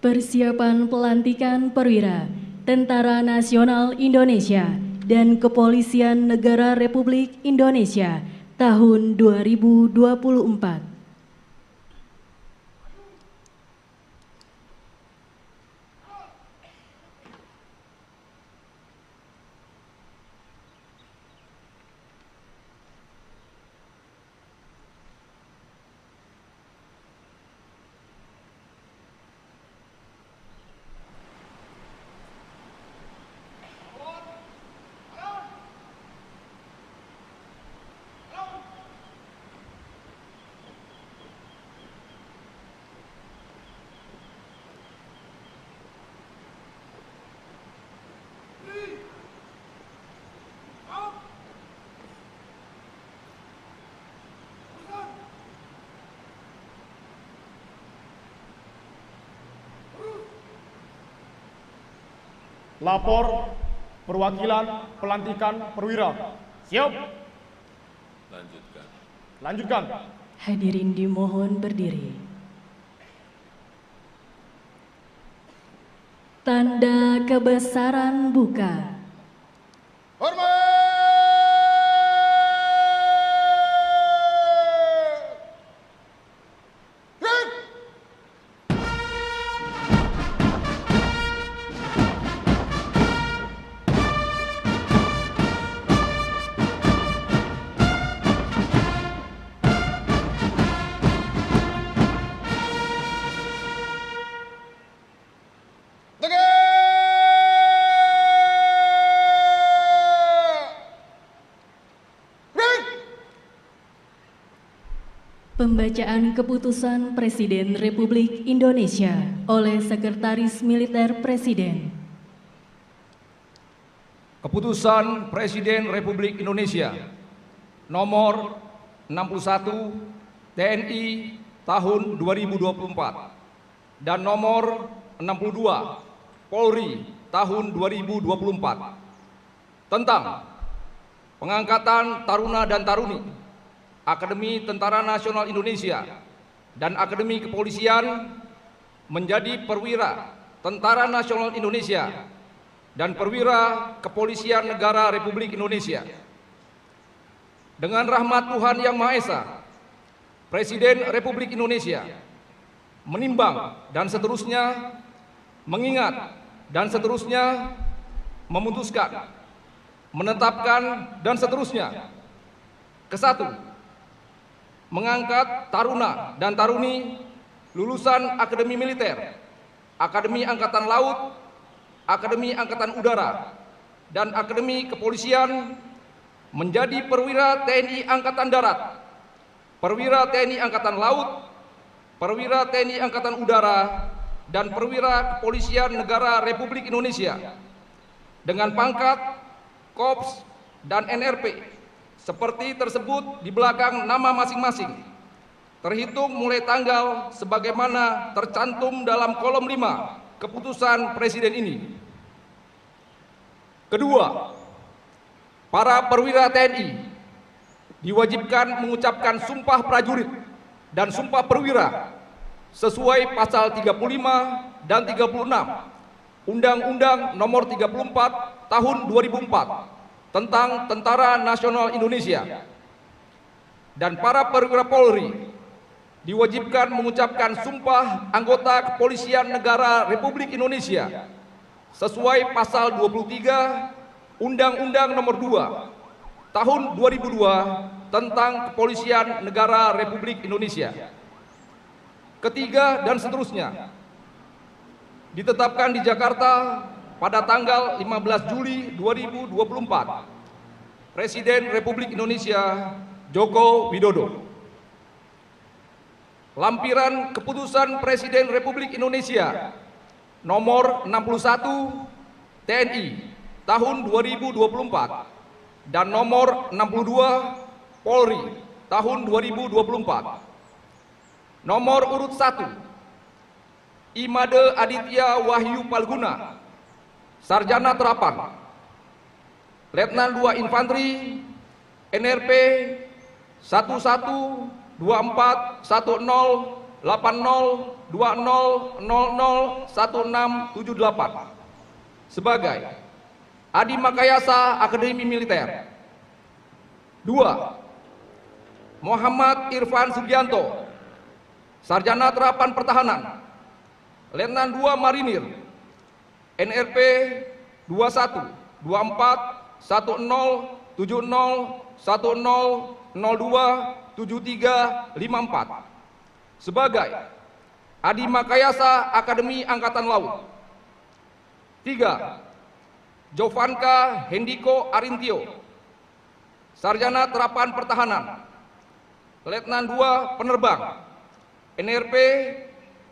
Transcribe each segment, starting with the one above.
Persiapan pelantikan perwira Tentara Nasional Indonesia dan Kepolisian Negara Republik Indonesia tahun 2024. Lapor perwakilan pelantikan perwira. Siap. Lanjutkan. Hadirin dimohon berdiri. Tanda kebesaran buka. Hormat. Pembacaan keputusan Presiden Republik Indonesia oleh Sekretaris Militer Presiden. Keputusan Presiden Republik Indonesia nomor 61 TNI tahun 2024 dan nomor 62 Polri tahun 2024 tentang pengangkatan taruna dan taruni Akademi Tentara Nasional Indonesia dan Akademi Kepolisian menjadi perwira Tentara Nasional Indonesia dan perwira Kepolisian Negara Republik Indonesia. Dengan rahmat Tuhan Yang Maha Esa, Presiden Republik Indonesia menimbang dan seterusnya mengingat dan seterusnya memutuskan, menetapkan dan seterusnya. Kesatu, mengangkat taruna dan taruni lulusan Akademi Militer, Akademi Angkatan Laut, Akademi Angkatan Udara, dan Akademi Kepolisian menjadi perwira TNI Angkatan Darat, perwira TNI Angkatan Laut, perwira TNI Angkatan Udara, dan perwira Kepolisian Negara Republik Indonesia dengan pangkat Korps dan NRP seperti tersebut di belakang nama masing-masing, terhitung mulai tanggal sebagaimana tercantum dalam kolom 5 keputusan Presiden ini. Kedua, para perwira TNI diwajibkan mengucapkan sumpah prajurit dan sumpah perwira sesuai pasal 35 dan 36 Undang-Undang Nomor 34 Tahun 2004 tentang Tentara Nasional Indonesia, dan para perwira Polri diwajibkan mengucapkan sumpah anggota Kepolisian Negara Republik Indonesia sesuai pasal 23 Undang-Undang Nomor 2 Tahun 2002 tentang Kepolisian Negara Republik Indonesia. Ketiga, dan seterusnya ditetapkan di Jakarta pada tanggal 15 Juli 2024, Presiden Republik Indonesia Joko Widodo. Lampiran Keputusan Presiden Republik Indonesia nomor 61 TNI tahun 2024 dan nomor 62 Polri tahun 2024. Nomor urut 1 Imade Aditya Wahyu Palguna, Sarjana Terapan, Letnan 2 Infanteri, NRP 112410 8020001678 sebagai Adi Makayasa Akademi Militer. 2. Muhammad Irfan Sugianto, Sarjana Terapan Pertahanan, Letnan 2 Marinir, NRP 21241070027354 sebagai Adi Makayasa Akademi Angkatan Laut. 3. Jovanka Hendiko Arintio, Sarjana Terapan Pertahanan, Letnan 2 Penerbang, NRP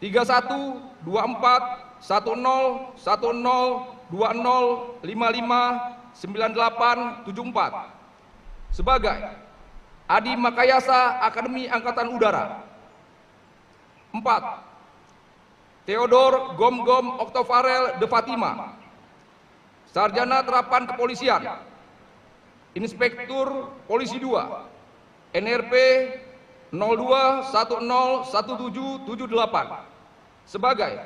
31241020559874 sebagai Adi Makayasa Akademi Angkatan Udara. 4. Theodor Gom-Gom Oktovarel de Fatima, Sarjana Terapan Kepolisian, Inspektur Polisi 2, NRP 02101778 sebagai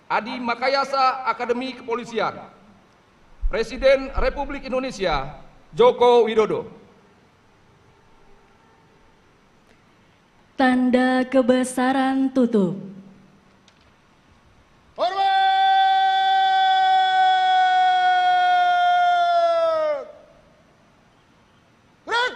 Adi Makayasa Akademi Kepolisian. Presiden Republik Indonesia Joko Widodo. Tanda kebesaran tutup. Hormat! Gerak!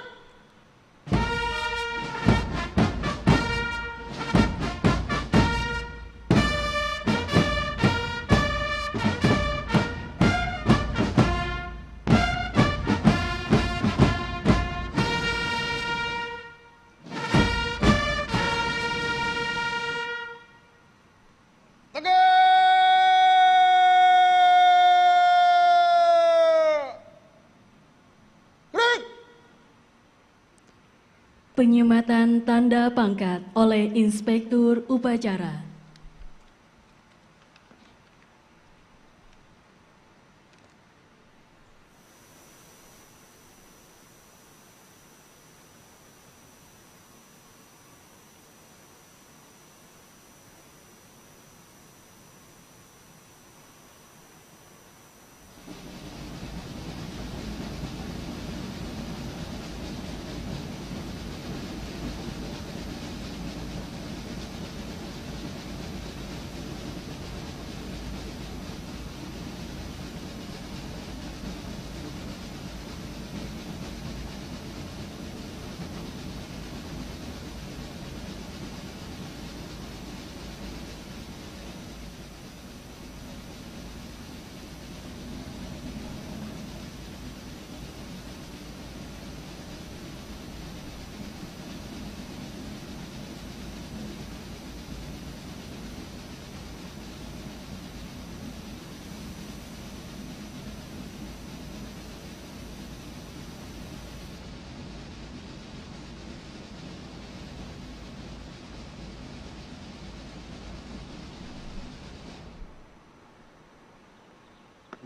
Penyematan tanda pangkat oleh Inspektur Upacara.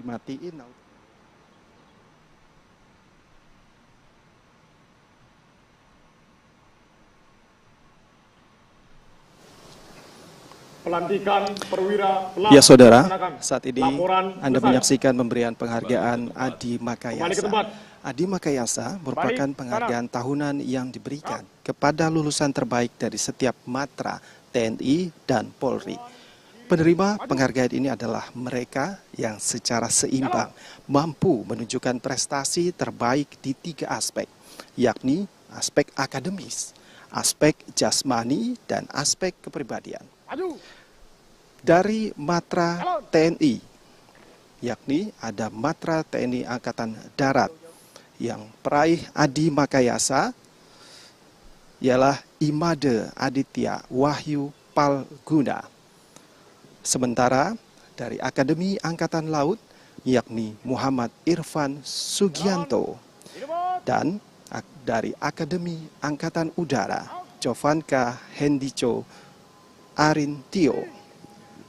Dimatiin. Pelantikan perwira telah Ya saudara, dilaksanakan. saat ini Laporan Anda selesai. menyaksikan pemberian penghargaan Adi Kembali ke Makayasa. tempat. Adi Makayasa merupakan Balik, penghargaan tahunan yang diberikan kepada lulusan terbaik dari setiap matra TNI dan Polri. Penerima penghargaan ini adalah mereka yang secara seimbang mampu menunjukkan prestasi terbaik di 3 aspek, yakni aspek akademis, aspek jasmani, dan aspek kepribadian. Maju. Dari matra TNI, yakni ada matra TNI Angkatan Darat yang peraih Adi Makayasa ialah Imade Aditya Wahyu Palguna. Sementara dari Akademi Angkatan Laut yakni Muhammad Irfan Sugianto, dan dari Akademi Angkatan Udara Jovanka Hendiko Arintio.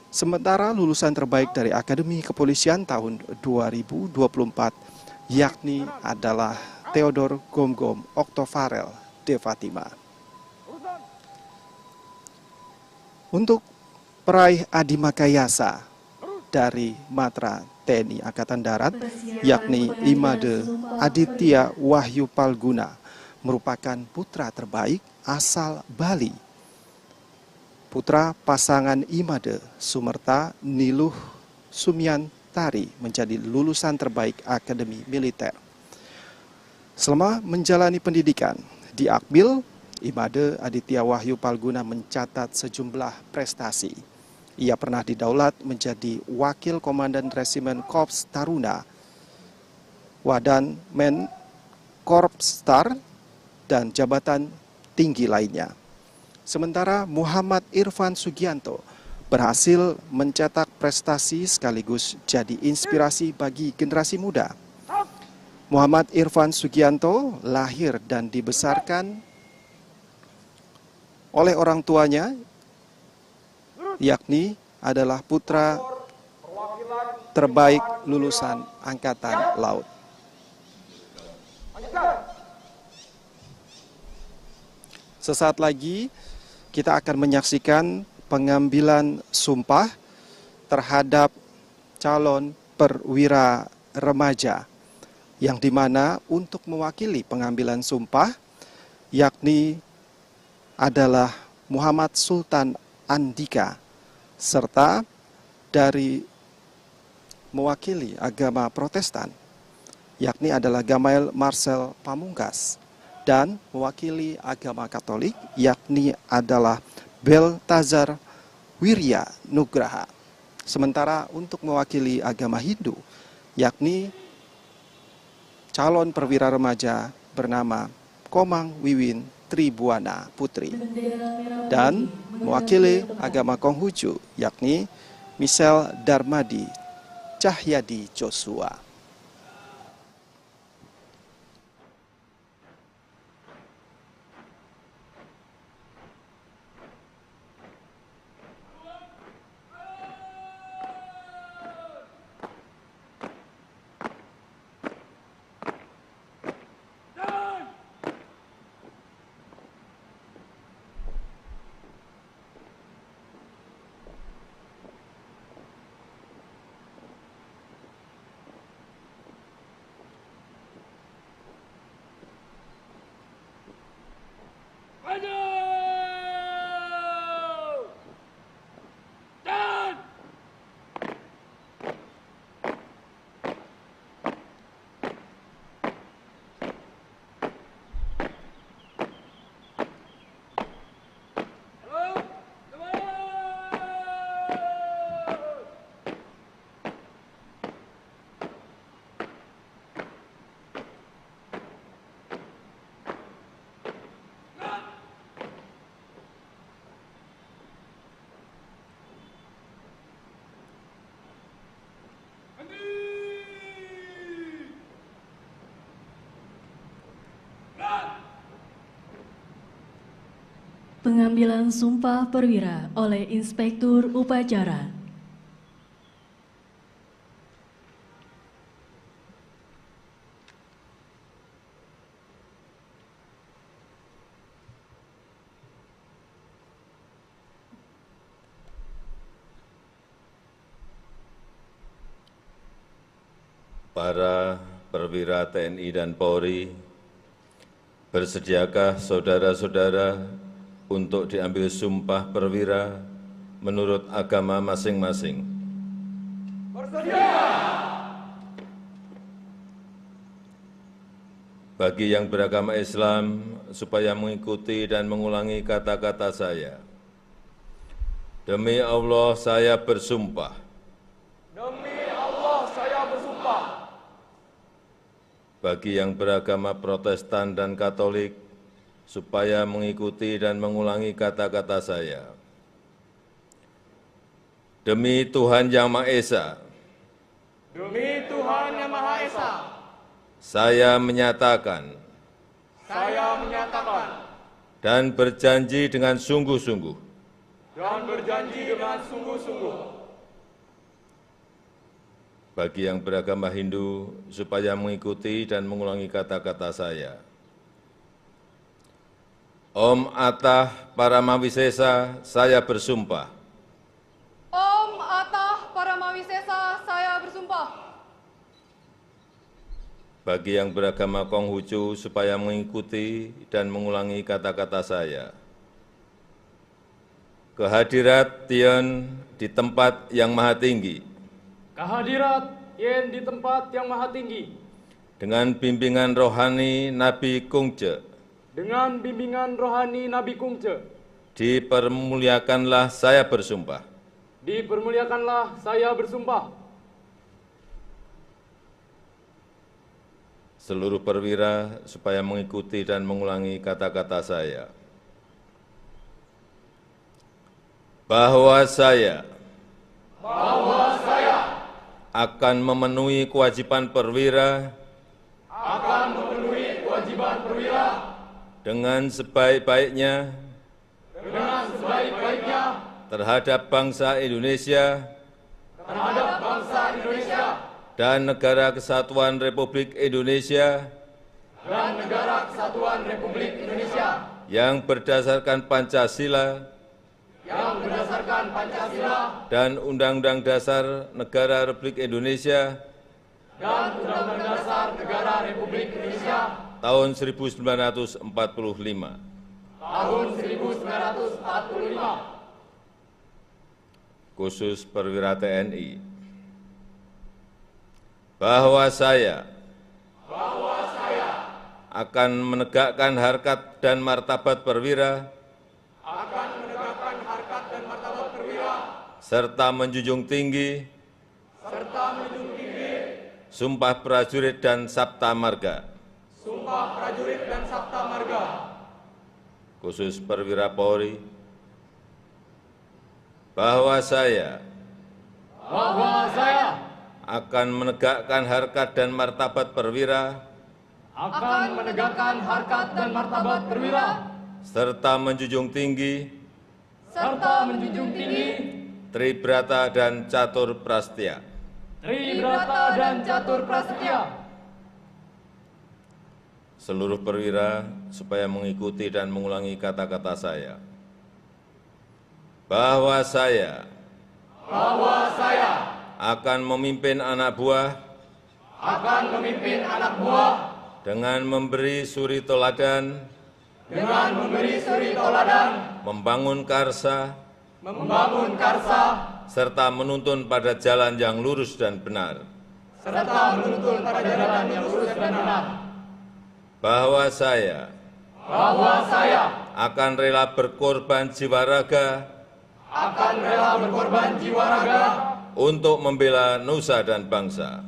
Sementara lulusan terbaik dari Akademi Kepolisian tahun 2024 yakni adalah Theodor Gom-Gom Oktovarel de Fatima. Untuk peraih Adimakayasa dari Matra TNI Angkatan Darat, yakni Imade Aditya Wahyu Palguna, merupakan putra terbaik asal Bali. Putra pasangan Imade Sumerta Niluh Sumiantari menjadi lulusan terbaik Akademi Militer. Selama menjalani pendidikan di Akmil, Imade Aditya Wahyu Palguna mencatat sejumlah prestasi. Ia pernah didaulat menjadi Wakil Komandan Resimen Korps Taruna, Wadan Men Korps Star, dan jabatan tinggi lainnya. Sementara Muhammad Irfan Sugianto berhasil mencetak prestasi sekaligus jadi inspirasi bagi generasi muda. Muhammad Irfan Sugianto lahir dan dibesarkan oleh orang tuanya, yakni adalah putra terbaik lulusan Angkatan Laut. Sesaat lagi kita akan menyaksikan pengambilan sumpah terhadap calon perwira remaja, yang dimana untuk mewakili pengambilan sumpah yakni adalah Muhammad Sultan Andika, serta dari mewakili agama Protestan yakni adalah Gamail Marcel Pamungkas, dan mewakili agama Katolik yakni adalah Beltazar Wirya Nugraha. Sementara untuk mewakili agama Hindu yakni calon perwira remaja bernama Komang Wiwin Tribuana Putri, dan mewakili agama Konghucu yakni Michelle Darmadi Cahyadi Joshua. Pengambilan sumpah perwira oleh Inspektur Upacara. Para perwira TNI dan Polri, bersediakah saudara-saudara untuk diambil sumpah perwira menurut agama masing-masing? Bersedia! Bagi yang beragama Islam, supaya mengikuti dan mengulangi kata-kata saya. Demi Allah saya bersumpah. Demi Allah saya bersumpah. Bagi yang beragama Protestan dan Katolik, supaya mengikuti dan mengulangi kata-kata saya. Demi Tuhan Yang Maha Esa. Demi Tuhan Yang Maha Esa. Saya menyatakan. Saya menyatakan. Dan berjanji dengan sungguh-sungguh. Dan berjanji dengan sungguh-sungguh. Bagi yang beragama Hindu, supaya mengikuti dan mengulangi kata-kata saya. Om Atah Paramawisesa, saya bersumpah. Om Atah Paramawisesa, saya bersumpah. Bagi yang beragama Konghucu supaya mengikuti dan mengulangi kata-kata saya. Kehadirat Tien di tempat yang maha tinggi. Kehadirat Tien di tempat yang maha tinggi. Dengan bimbingan rohani Nabi Kungce. Dengan bimbingan rohani Nabi Kungce. Dipermuliakanlah saya bersumpah. Dipermuliakanlah saya bersumpah. Seluruh perwira supaya mengikuti dan mengulangi kata-kata saya. Bahwa saya akan memenuhi kewajiban perwira dengan sebaik-baiknya terhadap bangsa Indonesia dan Negara Kesatuan Republik Indonesia yang berdasarkan Pancasila dan Undang-Undang Dasar Negara Republik Indonesia tahun 1945. Khusus perwira TNI. Bahwa saya akan menegakkan harkat dan martabat perwira serta menjunjung tinggi Sumpah Prajurit dan Sabta Marga. Khusus perwira Polri. Bahwa saya akan menegakkan harkat dan martabat perwira serta menjunjung tinggi Tribrata dan Catur Prastya. Seluruh perwira supaya mengikuti dan mengulangi kata-kata saya. Bahwa saya akan memimpin anak buah dengan memberi suri teladan membangun karsa serta menuntun pada jalan yang lurus dan benar. Bahwa saya akan rela berkorban jiwa raga untuk membela nusa dan bangsa.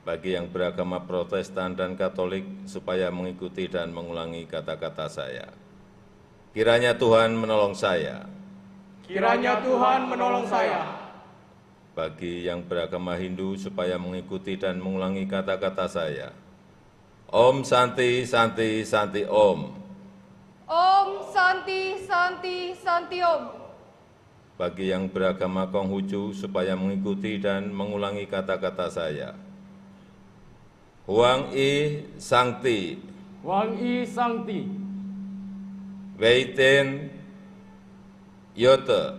Bagi yang beragama Protestan dan Katolik supaya mengikuti dan mengulangi kata-kata saya. Kiranya Tuhan menolong saya. Bagi yang beragama Hindu supaya mengikuti dan mengulangi kata-kata saya. Om Santi Santi Santi Om. Om Santi Santi Santi Om. Bagi yang beragama Konghucu supaya mengikuti dan mengulangi kata-kata saya. Huang I Sangti. Weiten Yote.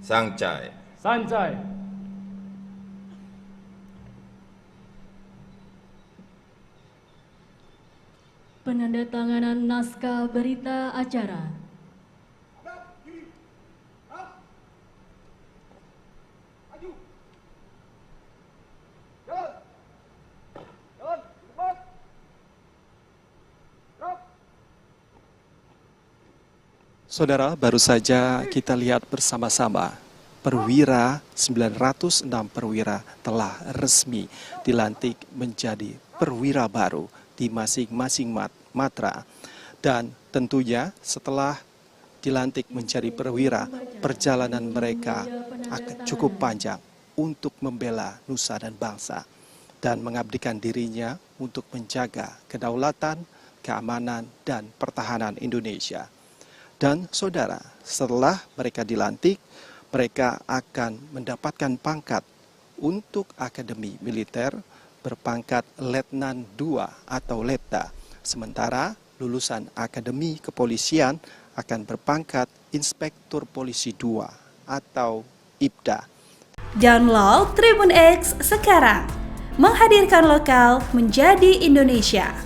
Sangcai. Penandatanganan naskah berita acara. Saudara, baru saja kita lihat bersama-sama perwira 906 perwira telah resmi dilantik menjadi perwira baru di masing-masing matra. Dan tentunya setelah dilantik menjadi perwira, perjalanan mereka akan cukup panjang untuk membela nusa dan bangsa dan mengabdikan dirinya untuk menjaga kedaulatan, keamanan, dan pertahanan Indonesia. Dan saudara, setelah mereka dilantik, mereka akan mendapatkan pangkat untuk Akademi Militer berpangkat Letnan 2 atau Letda. Sementara lulusan Akademi Kepolisian akan berpangkat Inspektur Polisi 2 atau IPDA. Download Tribun X sekarang, menghadirkan lokal menjadi Indonesia.